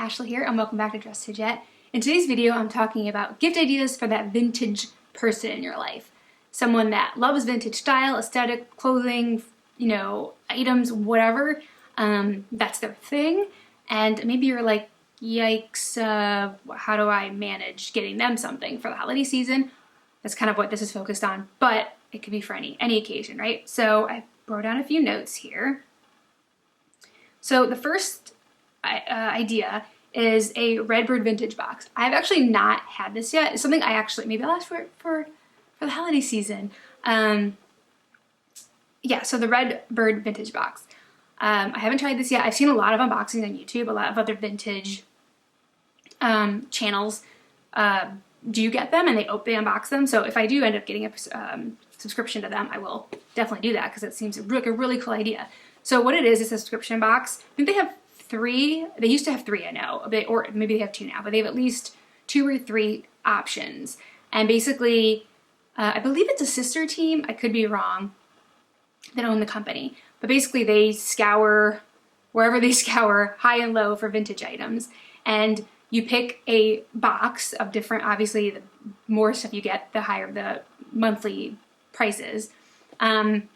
Ashley here, and welcome back to Dress to Jet. In today's video, I'm talking about gift ideas for that vintage person in your life. Someone that loves vintage style, aesthetic, clothing, items, whatever. That's their thing. And maybe you're like, yikes, how do I manage getting them something for the holiday season? That's kind of what this is focused on, but it could be for any occasion, right? So I wrote down a few notes here. So the first idea is a Redbird vintage box. I've actually not had this yet. It's something maybe I'll ask for the holiday season. So the Redbird vintage box. I haven't tried this yet. I've seen a lot of unboxings on YouTube, a lot of other vintage channels do get them and they unbox them. So if I do end up getting a subscription to them, I will definitely do that because it seems like a really cool idea. So what it is a subscription box. I think they have 3. They used to have 3, I know, or maybe they have 2 now, but they have at least 2 or 3 options. And basically, I believe it's a sister team. I could be wrong. That own the company, but basically they scour wherever they scour, high and low, for vintage items. And you pick a box of different. Obviously, the more stuff you get, the higher the monthly prices. And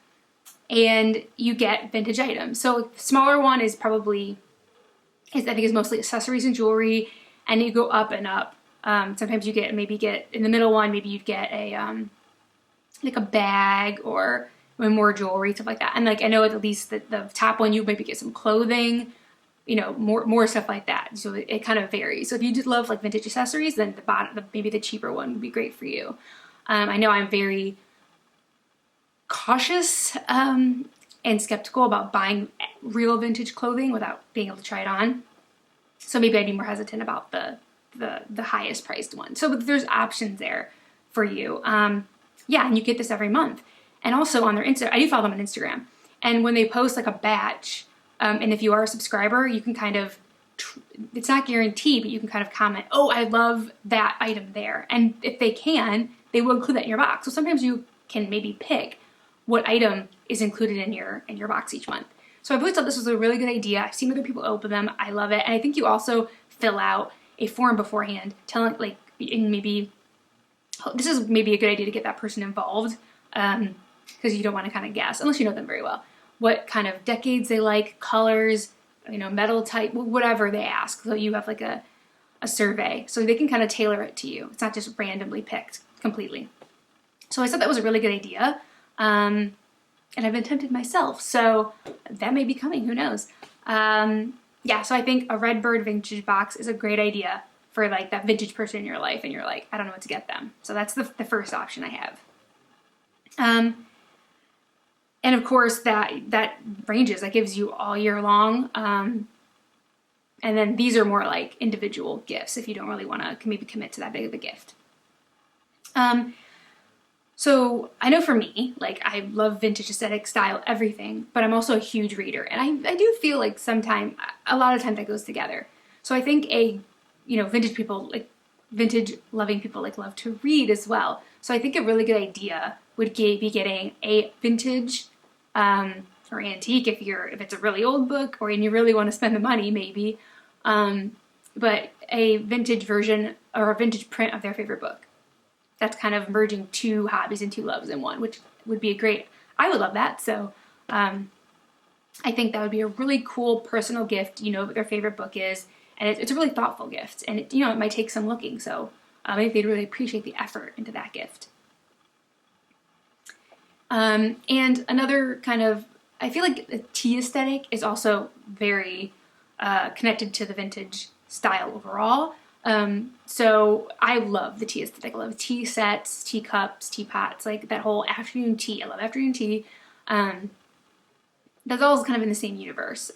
you get vintage items. So the smaller one is I think is mostly accessories and jewelry, and you go up and up. Sometimes you get in the middle one, maybe you'd get a like a bag or more jewelry, stuff like that. And like I know at least the top one you maybe get some clothing, more stuff like that. So it kind of varies. So if you just love like vintage accessories, then maybe the cheaper one would be great for you. I know I'm very cautious and skeptical about buying real vintage clothing without being able to try it on. So maybe I'd be more hesitant about the highest priced one. So there's options there for you. And you get this every month. And also on their Insta, I do follow them on Instagram. And when they post like a batch, and if you are a subscriber, you can kind of, it's not guaranteed, but you can kind of comment, oh, I love that item there. And if they can, they will include that in your box. So sometimes you can maybe pick what item is included in your box each month. So I've always thought this was a really good idea. I've seen other people open them. I love it. And I think you also fill out a form beforehand telling this is maybe a good idea to get that person involved, because you don't want to kind of guess, unless you know them very well, what kind of decades they like, colors, metal type, whatever they ask. So you have like a survey, so they can kind of tailor it to you. It's not just randomly picked completely. So I thought that was a really good idea. And I've been tempted myself, so that may be coming, who knows. So I think a Redbird vintage box is a great idea for like that vintage person in your life and you're like, I don't know what to get them. So that's the first option I have. And of course that ranges, that gives you all year long. And then these are more like individual gifts if you don't really want to maybe commit to that big of a gift. So I know for me, like I love vintage aesthetic style, everything, but I'm also a huge reader. And I do feel like a lot of times that goes together. So I think vintage loving people like love to read as well. So I think a really good idea would be getting a vintage or antique if it's a really old book or and you really want to spend the money maybe, but a vintage version or a vintage print of their favorite book. That's kind of merging 2 hobbies and 2 loves in one, which would be I would love that. So I think that would be a really cool personal gift, what their favorite book is. And it's a really thoughtful gift. And it might take some looking. So I think they'd really appreciate the effort into that gift. And another kind of, I feel like the tea aesthetic is also very connected to the vintage style overall. So I love the tea aesthetic. I love tea sets, teacups, teapots, like that whole afternoon tea. I love afternoon tea. That's all kind of in the same universe,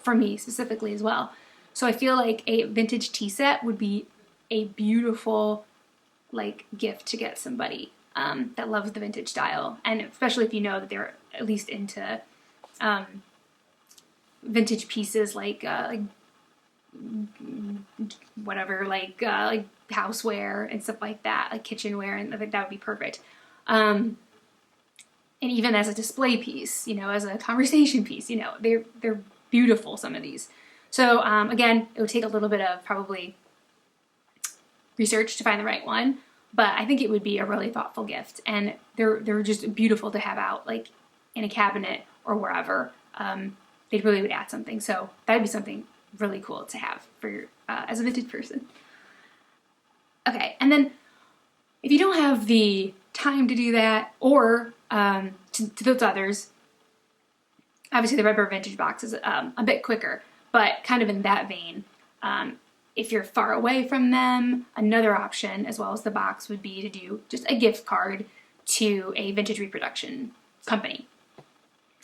for me specifically as well. So I feel like a vintage tea set would be a beautiful like gift to get somebody that loves the vintage style, and especially if you know that they're at least into vintage pieces like whatever, like houseware and stuff like that, like kitchenware, and I think that would be perfect. And even as a display piece, as a conversation piece, they're beautiful, some of these. So again, it would take a little bit of probably research to find the right one, but I think it would be a really thoughtful gift, and they're just beautiful to have out like in a cabinet or wherever. They really would add something. So that would be something really cool to have for your, as a vintage person. Okay, and then if you don't have the time to do that, or to those others, obviously the Redbird vintage box is a bit quicker, but kind of in that vein. If you're far away from them, another option, as well as the box, would be to do just a gift card to a vintage reproduction company.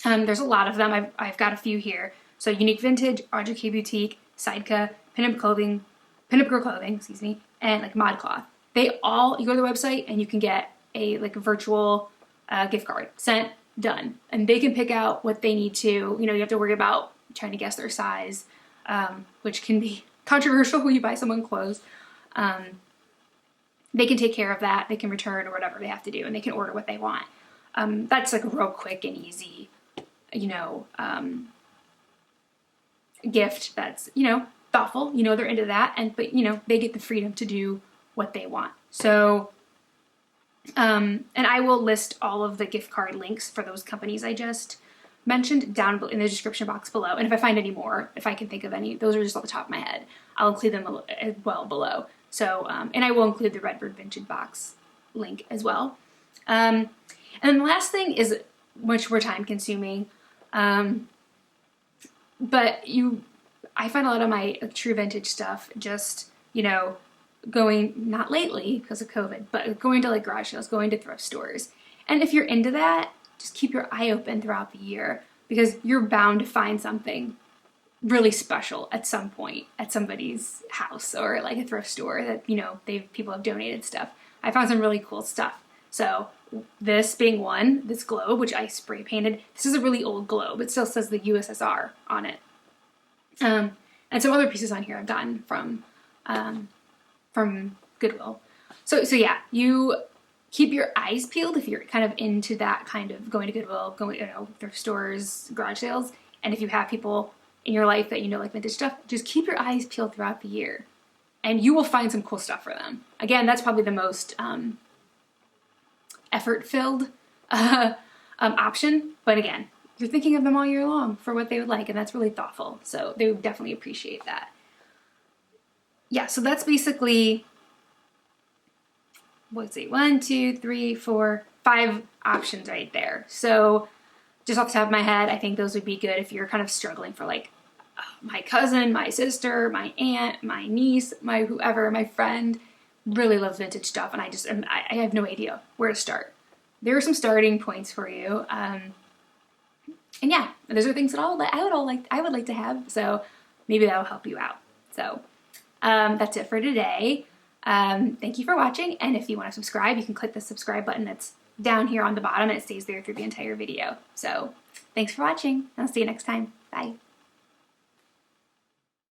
There's a lot of them. I've got a few here. So Unique Vintage, Audrey K Boutique, Sidecca, Pinup Girl Clothing, excuse me, and like Modcloth. They all, you go to the website and you can get a like a virtual gift card sent, done, and they can pick out what they need to. You know, you have to worry about trying to guess their size, which can be controversial when you buy someone clothes. They can take care of that. They can return or whatever they have to do, and they can order what they want. That's like a real quick and easy, you know, gift that's, you know, thoughtful. You know, they're into that, but you know, they get the freedom to do what they want. So, and I will list all of the gift card links for those companies I just mentioned down in the description box below. And if I find any more, if I can think of any, those are just off the top of my head, I'll include them as well below. So, and I will include the Redbird vintage box link as well. And then the last thing is much more time consuming. But I find a lot of my true vintage stuff just, you know, going, not lately because of COVID, but going to like garage sales, going to thrift stores. And if you're into that, just keep your eye open throughout the year, because you're bound to find something really special at some point at somebody's house or like a thrift store that, you know, people have donated stuff. I found some really cool stuff. So this being one, this globe, which I spray painted. This is a really old globe. It still says the USSR on it. And some other pieces on here I've gotten from Goodwill. So yeah, you keep your eyes peeled if you're kind of into that kind of going to Goodwill, going, you know, thrift stores, garage sales. And if you have people in your life that you know like vintage stuff, just keep your eyes peeled throughout the year, and you will find some cool stuff for them. Again, that's probably the most effort-filled option. But again, you're thinking of them all year long for what they would like, and that's really thoughtful. So they would definitely appreciate that. Yeah, so that's basically, let's see, 1, 2, 3, 4, 5 options right there. So just off the top of my head, I think those would be good if you're kind of struggling for like my cousin, my sister, my aunt, my niece, my whoever, my friend really loves vintage stuff, and I have no idea where to start. There are some starting points for you. And yeah, those are things that I would like to have, so maybe that'll help you out. So that's it for today. Thank you for watching, and if you want to subscribe, you can click the subscribe button that's down here on the bottom, and it stays there through the entire video. So thanks for watching, and I'll see you next time. Bye.